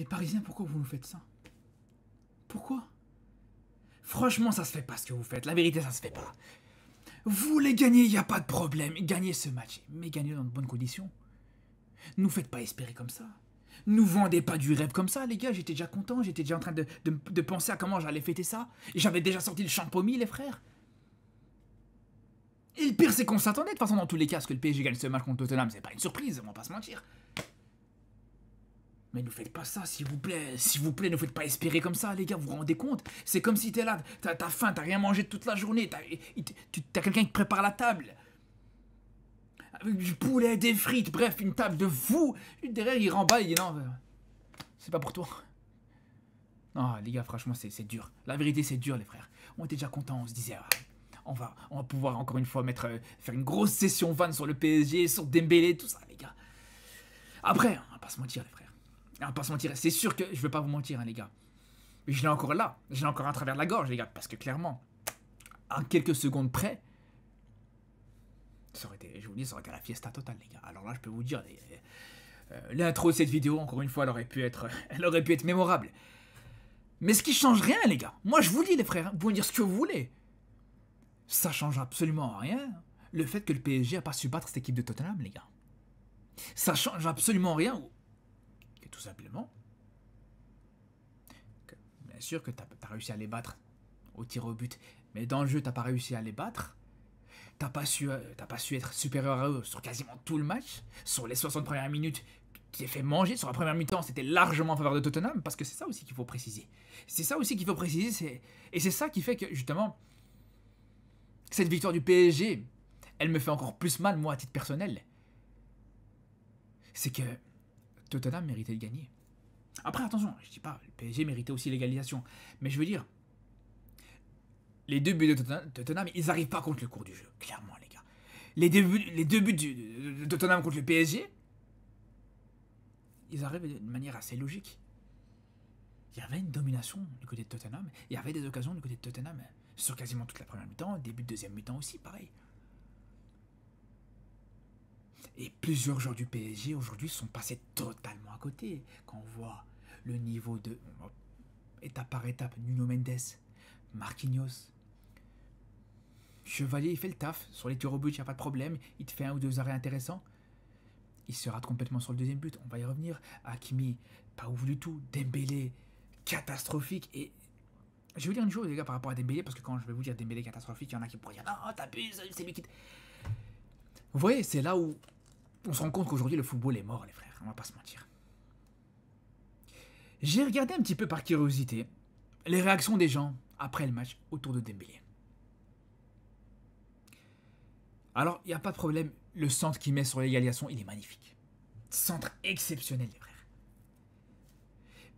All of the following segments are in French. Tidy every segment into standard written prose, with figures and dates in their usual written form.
Les Parisiens, pourquoi vous nous faites ça? Pourquoi? Franchement, ça se fait pas ce que vous faites. La vérité, ça se fait pas. Vous les gagnez, il n'y a pas de problème. Gagnez ce match, mais gagnez dans de bonnes conditions. Nous faites pas espérer comme ça. Nous vendez pas du rêve comme ça, les gars. J'étais déjà content, j'étais déjà en train de penser à comment j'allais fêter ça. Et j'avais déjà sorti le champomis, les frères. Et le pire, c'est qu'on s'attendait de toute façon dans tous les cas, ce que le PSG gagne ce match contre Tottenham, c'est pas une surprise, on va pas se mentir. Mais ne faites pas ça, s'il vous plaît. S'il vous plaît, ne faites pas espérer comme ça, les gars. Vous vous rendez compte? C'est comme si t'es là, t'as faim, t'as rien mangé toute la journée. T'as quelqu'un qui te prépare la table. Avec du poulet, des frites, bref, une table de fou. Derrière, il remballe, il dit non, c'est pas pour toi. Non, les gars, franchement, c'est dur. La vérité, c'est dur, les frères. On était déjà contents, on se disait, on va pouvoir encore une fois faire une grosse session van sur le PSG, sur Dembélé, tout ça, les gars. Après, on va pas se mentir, les frères. On va pas se mentir, c'est sûr que je vais pas vous mentir, hein, les gars. Mais je l'ai encore là, je l'ai encore à travers la gorge, les gars, parce que clairement, en quelques secondes près, ça aurait été, je vous dis, ça aurait été la fiesta totale, les gars. Alors là, je peux vous dire, l'intro de cette vidéo, encore une fois, elle aurait pu être mémorable. Mais ce qui change rien, les gars. Moi, je vous dis, les frères, vous pouvez dire ce que vous voulez. Ça change absolument rien. Le fait que le PSG a pas su battre cette équipe de Tottenham, les gars. Ça change absolument rien. Que tout simplement, bien sûr que tu as réussi à les battre au tir au but, mais dans le jeu, t'as pas réussi à les battre. T'as pas su être supérieur à eux sur quasiment tout le match. Sur les 60 premières minutes, tu t'es fait manger. Sur la première mi-temps, c'était largement en faveur de Tottenham, parce que c'est ça aussi qu'il faut préciser. C'est ça aussi qu'il faut préciser. Et c'est ça qui fait que, justement, cette victoire du PSG, elle me fait encore plus mal, moi, à titre personnel. C'est que Tottenham méritait de gagner. Après, attention, je dis pas, le PSG méritait aussi l'égalisation. Mais je veux dire, les deux buts de Tottenham, ils n'arrivent pas contre le cours du jeu, clairement, les gars. Les deux buts de Tottenham contre le PSG, ils arrivent de manière assez logique. Il y avait une domination du côté de Tottenham, il y avait des occasions du côté de Tottenham, sur quasiment toute la première mi-temps, début de deuxième mi-temps aussi, pareil. Et plusieurs joueurs du PSG aujourd'hui sont passés totalement à côté. Quand on voit le niveau de étape par étape, Nuno Mendes, Marquinhos, Chevalier, il fait le taf. Sur les tirs au but, il n'y a pas de problème. Il te fait un ou deux arrêts intéressants. Il se rate complètement sur le deuxième but. On va y revenir. Hakimi, pas ouf du tout. Dembélé, catastrophique. Et je vais vous dire une chose, les gars, par rapport à Dembélé, parce que quand je vais vous dire Dembélé catastrophique, il y en a qui pourraient dire non, t'abuses, c'est lui qui. Vous voyez, c'est là où on se rend compte qu'aujourd'hui, le football est mort, les frères. On va pas se mentir. J'ai regardé un petit peu par curiosité les réactions des gens après le match autour de Dembélé. Alors, il n'y a pas de problème, le centre qu'il met sur l'égalisation, il est magnifique. Centre exceptionnel, les frères.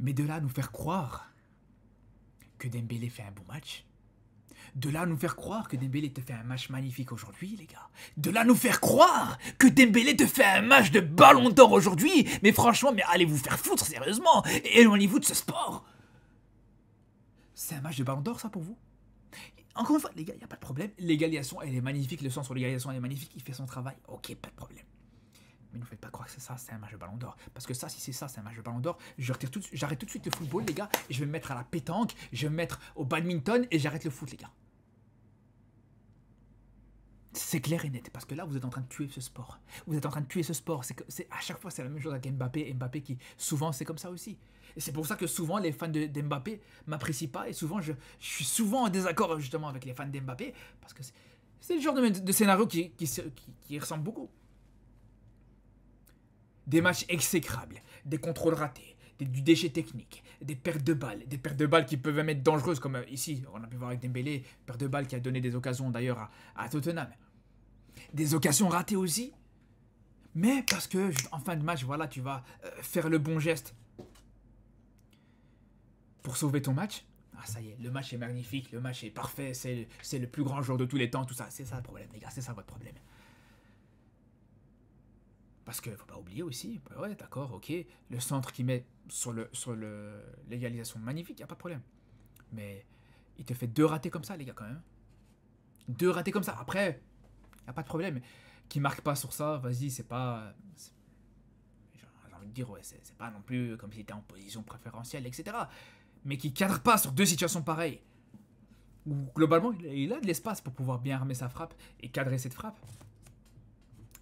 Mais de là à nous faire croire que Dembélé fait un bon match, de là à nous faire croire que Dembélé te fait un match magnifique aujourd'hui, les gars, de là à nous faire croire que Dembélé te fait un match de ballon d'or aujourd'hui, mais franchement, mais allez vous faire foutre, sérieusement, et éloignez-vous de ce sport. C'est un match de ballon d'or, ça, pour vous? Encore une fois, les gars, il n'y a pas de problème. L'égalisation, elle est magnifique. Le sens sur l'égalisation, elle est magnifique. Il fait son travail. Ok, pas de problème. Mais ne faites pas croire que c'est ça, c'est un match de ballon d'or. Parce que ça, si c'est ça, c'est un match de ballon d'or, j'arrête tout de suite le football, les gars, et je vais me mettre à la pétanque, je vais me mettre au badminton, et j'arrête le foot, les gars. C'est clair et net, parce que là, vous êtes en train de tuer ce sport. Vous êtes en train de tuer ce sport. À chaque fois, c'est la même chose avec Mbappé. Mbappé qui, souvent, c'est comme ça aussi. Et c'est pour ça que souvent, les fans d'Mbappé m'apprécient pas. Et souvent, je suis souvent en désaccord, justement, avec les fans d'Mbappé. Parce que c'est le genre de scénario qui ressemble beaucoup. Des matchs exécrables, des contrôles ratés, du déchet technique, des pertes de balles qui peuvent même être dangereuses, comme ici, on a pu voir avec Dembélé, perte de balles qui a donné des occasions d'ailleurs à Tottenham. Des occasions ratées aussi, mais parce que en fin de match, voilà, tu vas faire le bon geste pour sauver ton match. Ah, ça y est, le match est magnifique, le match est parfait, c'est le plus grand joueur de tous les temps, tout ça. C'est ça le problème, les gars, c'est ça votre problème. Parce qu'il ne faut pas oublier aussi, ouais, d'accord, ok, le centre qu'il met sur l'égalisation, magnifique, il n'y a pas de problème. Mais il te fait deux ratés comme ça, les gars, quand même. Deux ratés comme ça. Après, il n'y a pas de problème. Qui ne marque pas sur ça, vas-y, c'est pas... J'ai envie de dire, ouais, c'est pas non plus comme s'il était en position préférentielle, etc. Mais qui cadre pas sur deux situations pareilles. Où globalement, il a de l'espace pour pouvoir bien armer sa frappe et cadrer cette frappe.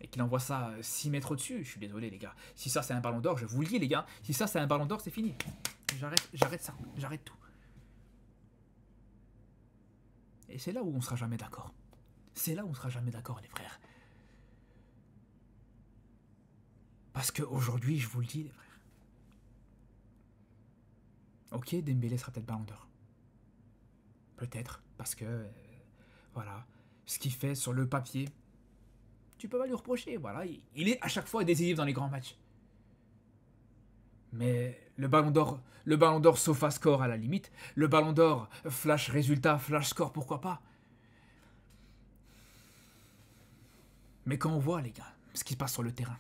Et qu'il envoie ça 6 mètres au-dessus, je suis désolé les gars. Si ça c'est un ballon d'or, je vous le dis les gars, si ça c'est un ballon d'or, c'est fini. J'arrête ça, j'arrête tout. Et c'est là où on sera jamais d'accord. C'est là où on sera jamais d'accord les frères. Parce qu'aujourd'hui, je vous le dis les frères. Ok, Dembélé sera peut-être ballon d'or. Peut-être, parce que, voilà, ce qu'il fait sur le papier, tu peux pas lui reprocher, voilà. Il est à chaque fois décisif dans les grands matchs. Mais le ballon d'or sofa score à la limite, le ballon d'or flash résultat, flash score, pourquoi pas. Mais quand on voit, les gars, ce qui se passe sur le terrain,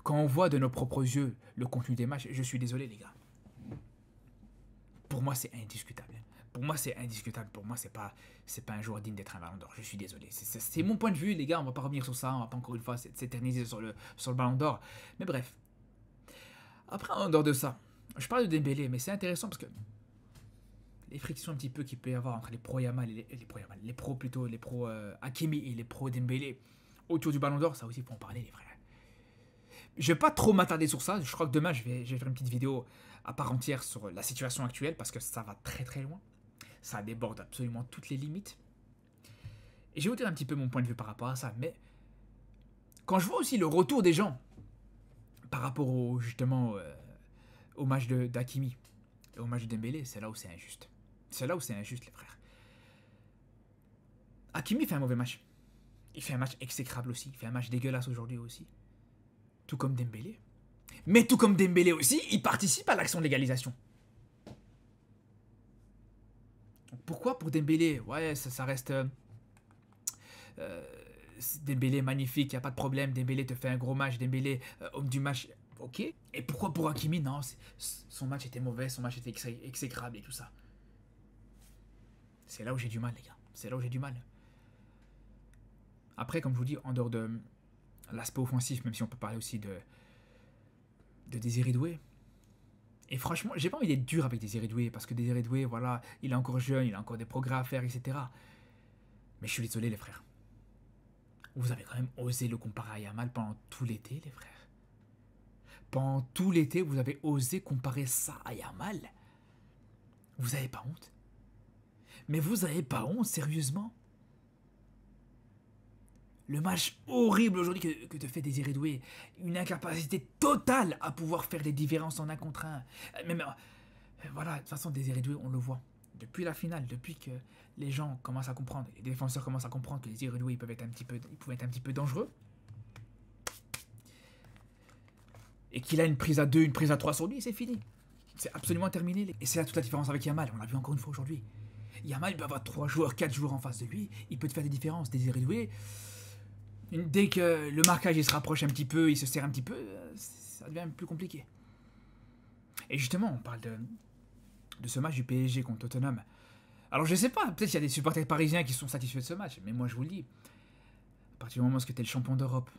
quand on voit de nos propres yeux le contenu des matchs, je suis désolé, les gars. Pour moi, c'est indiscutable. Pour moi, c'est indiscutable. Pour moi, c'est pas un joueur digne d'être un ballon d'or. Je suis désolé. C'est mon point de vue, les gars. On va pas revenir sur ça. On va pas encore une fois s'éterniser sur le ballon d'or. Mais bref. Après, en dehors de ça, je parle de Dembélé, mais c'est intéressant parce que les frictions un petit peu qu'il peut y avoir entre les pros Yamal et les pros Hakimi et les pros Dembélé autour du ballon d'or, ça aussi, il faut en parler, les frères. Je vais pas trop m'attarder sur ça. Je crois que demain, je vais faire une petite vidéo à part entière sur la situation actuelle parce que ça va très très loin. Ça déborde absolument toutes les limites. Et je vais vous dire un petit peu mon point de vue par rapport à ça. Mais quand je vois aussi le retour des gens par rapport justement au match d'Hakimi et au match de Dembélé, c'est là où c'est injuste. C'est là où c'est injuste, les frères. Hakimi fait un mauvais match. Il fait un match exécrable aussi. Il fait un match dégueulasse aujourd'hui aussi. Tout comme Dembélé. Mais tout comme Dembélé aussi, il participe à l'action de l'égalisation. Pourquoi pour Dembélé? Ouais, ça reste... Dembélé magnifique, il n'y a pas de problème. Dembélé te fait un gros match. Dembélé, homme du match, ok. Et pourquoi pour Hakimi? Non, son match était mauvais, son match était exécrable et tout ça. C'est là où j'ai du mal, les gars. C'est là où j'ai du mal. Après, comme je vous dis, en dehors de l'aspect offensif, même si on peut parler aussi de Désiré Doué. Et franchement, j'ai pas envie d'être dur avec Désiré Doué, parce que Désiré Doué, voilà, il est encore jeune, il a encore des progrès à faire, etc. Mais je suis désolé, les frères. Vous avez quand même osé le comparer à Yamal pendant tout l'été, les frères. Pendant tout l'été, vous avez osé comparer ça à Yamal. Vous avez pas honte? Mais vous avez pas honte, sérieusement? Le match horrible aujourd'hui que te fait Désiré Doué, une incapacité totale à pouvoir faire des différences en un contre un. Même, voilà, de toute façon, Désiré Doué, on le voit. Depuis la finale, depuis que les gens commencent à comprendre, les défenseurs commencent à comprendre que Désiré Doué, ils pouvaient être un petit peu dangereux. Et qu'il a une prise à 2, une prise à 3 sur lui, c'est fini. C'est absolument terminé. Et c'est là toute la différence avec Yamal, on l'a vu encore une fois aujourd'hui. Yamal, il peut avoir 3 joueurs, 4 joueurs en face de lui, il peut te faire des différences. Désiré Doué... Dès que le marquage il se rapproche un petit peu, il se serre un petit peu, ça devient plus compliqué. Et justement, on parle de ce match du PSG contre Tottenham. Alors je sais pas, peut-être qu'il y a des supporters parisiens qui sont satisfaits de ce match, mais moi je vous le dis, à partir du moment où tu es le champion d'Europe,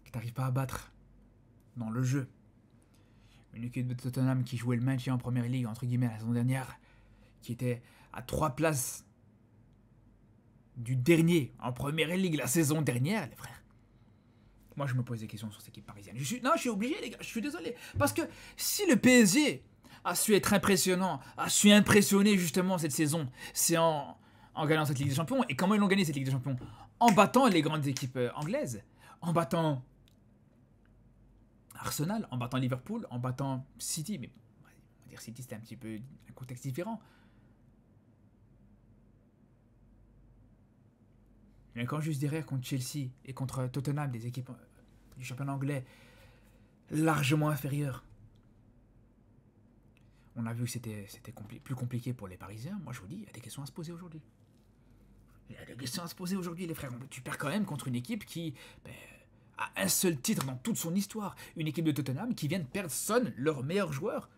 que tu n'arrives pas à battre dans le jeu, une équipe de Tottenham qui jouait le maintien en première ligue, entre guillemets, la saison dernière, qui était à 3 places du dernier en première ligue la saison dernière, les frères. Moi, je me pose des questions sur cette équipe parisienne. Je suis obligé, les gars, je suis désolé. Parce que si le PSG a su être impressionnant, a su impressionner justement cette saison, c'est en gagnant cette Ligue des Champions. Et comment ils l'ont gagné cette Ligue des Champions? En battant les grandes équipes anglaises, en battant Arsenal, en battant Liverpool, en battant City. Mais on va dire City, c'était un petit peu un contexte différent. Mais quand juste derrière, contre Chelsea et contre Tottenham, des équipes du championnat anglais largement inférieures, on a vu que c'était plus compliqué pour les Parisiens. Moi, je vous dis, il y a des questions à se poser aujourd'hui. Il y a des questions à se poser aujourd'hui, les frères. Tu perds quand même contre une équipe qui a un seul titre dans toute son histoire. Une équipe de Tottenham qui vient de perdre Son, leur meilleur joueur.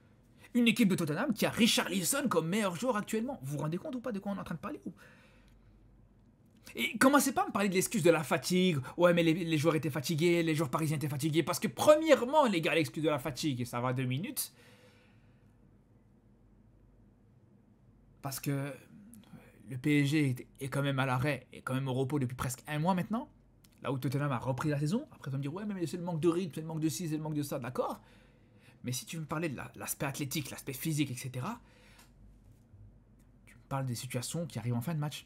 Une équipe de Tottenham qui a Richarlison comme meilleur joueur actuellement. Vous vous rendez compte ou pas de quoi on est en train de parler ou... Et commencez pas à me parler de l'excuse de la fatigue. Ouais, mais les joueurs étaient fatigués, les joueurs parisiens étaient fatigués. Parce que premièrement, les gars, l'excuse de la fatigue, ça va 2 minutes. Parce que le PSG est quand même à l'arrêt, est quand même au repos depuis presque 1 mois maintenant. Là où Tottenham a repris la saison. Après, tu vas me dire, ouais, mais c'est le manque de rythme, c'est le manque de ci, c'est le manque de ça, d'accord. Mais si tu me parlais de l'aspect athlétique, l'aspect physique, etc., tu me parles des situations qui arrivent en fin de match.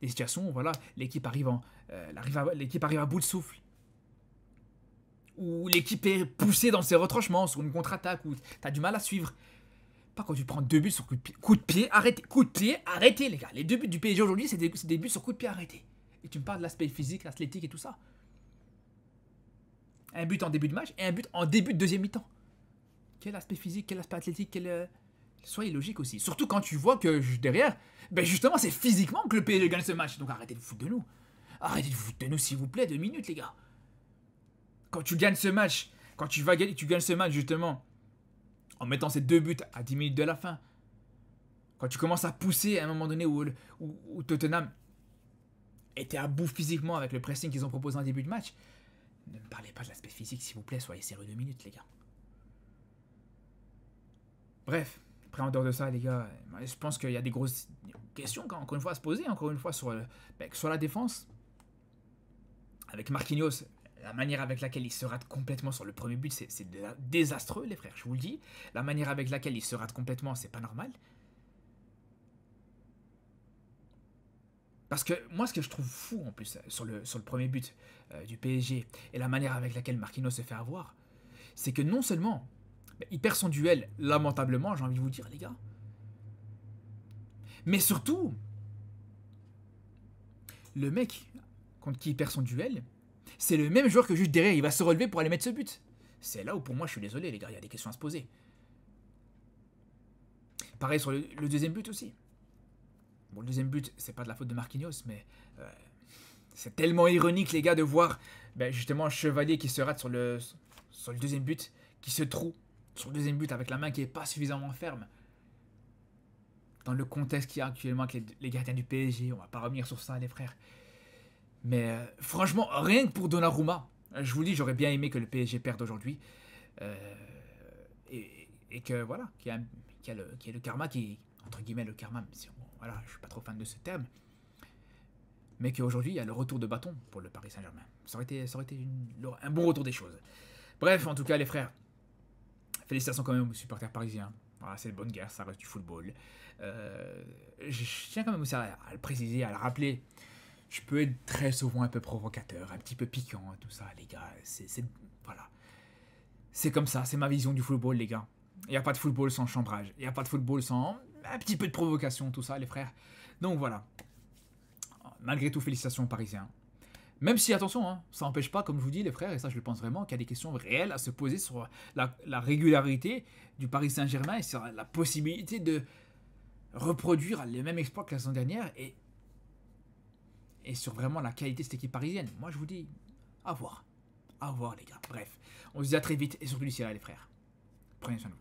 Des situations où voilà, l'équipe arrive à bout de souffle. Où l'équipe est poussée dans ses retranchements, sur une contre-attaque, où tu as du mal à suivre. Pas quand tu prends 2 buts sur coup de pied, arrêtez les gars. Les 2 buts du PSG aujourd'hui, c'est des buts sur coup de pied arrêtés. Et tu me parles de l'aspect physique, athlétique et tout ça. Un but en début de match et un but en début de deuxième mi-temps. Quel aspect physique, quel aspect athlétique, soyez logique aussi. Surtout quand tu vois que derrière, ben justement, c'est physiquement que le PSG gagne ce match. Donc arrêtez de vous foutre de nous. Arrêtez de vous foutre de nous, s'il vous plaît, 2 minutes, les gars. Quand tu gagnes ce match, tu gagnes ce match justement en mettant ces 2 buts à 10 minutes de la fin. Quand tu commences à pousser à un moment donné où Tottenham était à bout physiquement avec le pressing qu'ils ont proposé en début de match, ne me parlez pas de l'aspect physique, s'il vous plaît, soyez sérieux 2 minutes, les gars. Bref, après en dehors de ça, les gars, je pense qu'il y a des grosses questions, encore une fois, à se poser, encore une fois, sur la défense. Avec Marquinhos, la manière avec laquelle il se rate complètement sur le premier but, c'est désastreux, les frères, je vous le dis. La manière avec laquelle il se rate complètement, c'est pas normal. Parce que moi, ce que je trouve fou, en plus, sur le premier but du PSG, et la manière avec laquelle Marquinhos se fait avoir, c'est que non seulement il perd son duel lamentablement, j'ai envie de vous dire, les gars, mais surtout, le mec contre qui il perd son duel, c'est le même joueur que juste derrière, il va se relever pour aller mettre ce but. C'est là où pour moi, je suis désolé, les gars, il y a des questions à se poser. Pareil sur le deuxième but aussi. Bon, le deuxième but, c'est pas de la faute de Marquinhos, mais c'est tellement ironique, les gars, de voir justement un Chevalier qui se rate sur le deuxième but, qui se trouve sur le deuxième but avec la main qui est pas suffisamment ferme. Dans le contexte qu'il y a actuellement avec les gardiens du PSG, on va pas revenir sur ça, les frères. Mais franchement, rien que pour Donnarumma, je vous dis, j'aurais bien aimé que le PSG perde aujourd'hui. Et que voilà, qu'il y a le karma qui, entre guillemets, le karma, même si voilà, je suis pas trop fan de ce terme. Mais qu'aujourd'hui, il y a le retour de bâton pour le Paris Saint-Germain. Ça aurait été un bon retour des choses. Bref, en tout cas, les frères, félicitations quand même aux supporters parisiens. Voilà, c'est de bonne guerre, ça reste du football. Je tiens quand même aussi à le préciser, à le rappeler. Je peux être très souvent un peu provocateur, un petit peu piquant, tout ça, les gars. Voilà. C'est comme ça, c'est ma vision du football, les gars. Il n'y a pas de football sans chambrage. Il n'y a pas de football sans un petit peu de provocation, tout ça, les frères. Donc voilà. Malgré tout, félicitations aux Parisiens. Même si, attention, ça n'empêche pas, comme je vous dis, les frères, et ça je le pense vraiment, qu'il y a des questions réelles à se poser sur la régularité du Paris Saint-Germain et sur la possibilité de reproduire les mêmes exploits que la saison dernière et sur vraiment la qualité de cette équipe parisienne. Moi, je vous dis, à voir. À voir, les gars. Bref, on se dit à très vite et surtout d'ici là, les frères. Prenez soin de vous.